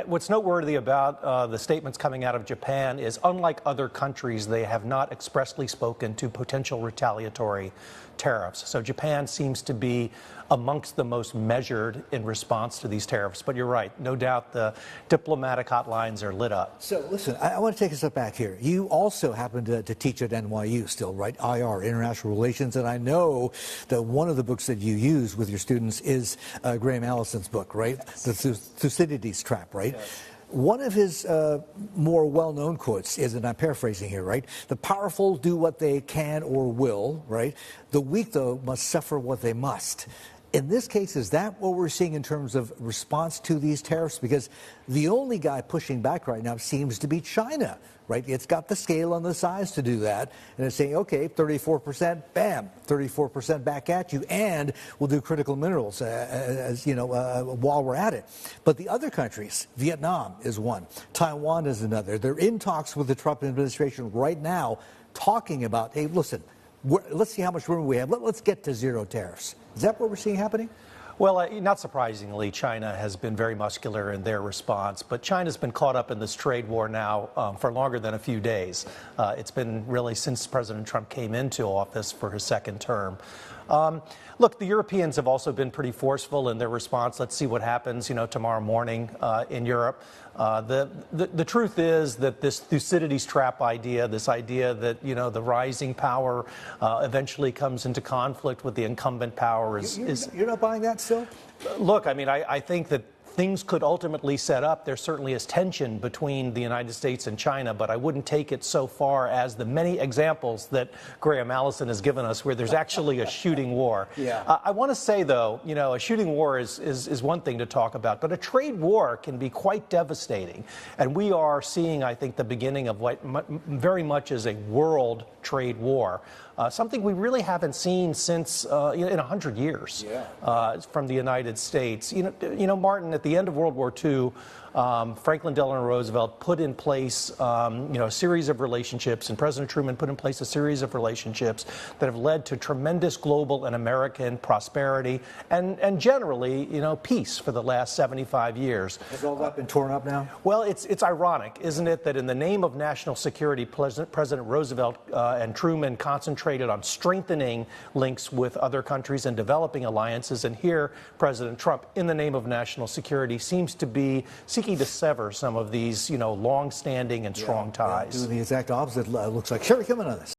what's noteworthy about the statements coming out of Japan is, unlike other countries, they have not expressly spoken to potential retaliatory tariffs. So Japan seems to be amongst the most measured in response to these tariffs. But you're right, no doubt the diplomatic hotlines are lit up. So listen, I want to take a step back here. You also happen to teach at NYU still, right? IR, International Relations, and I know that one of the books that you use with your students is Graham Allison's book, right? The Thucydides Trap, right? Yes. One of his more well-known quotes is, and I'm paraphrasing here, right? The powerful do what they can or will, right? The weak, though, must suffer what they must. In this case, is that what we're seeing in terms of response to these tariffs? Because the only guy pushing back right now seems to be China, right? It's got the scale and the size to do that. And it's saying, okay, 34%, bam, 34% back at you, and we'll do critical minerals, while we're at it. But the other countries, Vietnam is one, Taiwan is another. They're in talks with the Trump administration right now, talking about, hey, listen, let's see how much room we have. Let's get to zero tariffs. Is that what we're seeing happening? Well, not surprisingly, China has been very muscular in their response, but China's been caught up in this trade war now for longer than a few days. It's been really since President Trump came into office for his second term. Look, the Europeans have also been pretty forceful in their response. Let's see what happens, tomorrow morning in Europe. The truth is that this Thucydides trap idea, this idea that, the rising power eventually comes into conflict with the incumbent power You're not buying that still? Look, I think that things could ultimately set up. There certainly is tension between the United States and China, but I wouldn't take it so far as the many examples that Graham Allison has given us where there's actually a shooting war. Yeah. I want to say, though, a shooting war is one thing to talk about, but a trade war can be quite devastating. And we are seeing, I think, the beginning of what very much is a world trade war. Something we really haven't seen since in 100 years from the United States. Martin, at the end of World War II, Franklin Delano Roosevelt put in place, a series of relationships, and President Truman put in place a series of relationships that have led to tremendous global and American prosperity and generally, peace for the last 75 years. Has all that been torn up now? Well, it's ironic, isn't it, that in the name of national security, President Roosevelt and Truman concentrated on strengthening links with other countries and developing alliances, and here President Trump, in the name of national security, seems to be seeking to sever some of these, long-standing and strong ties. Doing the exact opposite, looks like. Sherry, come in on this.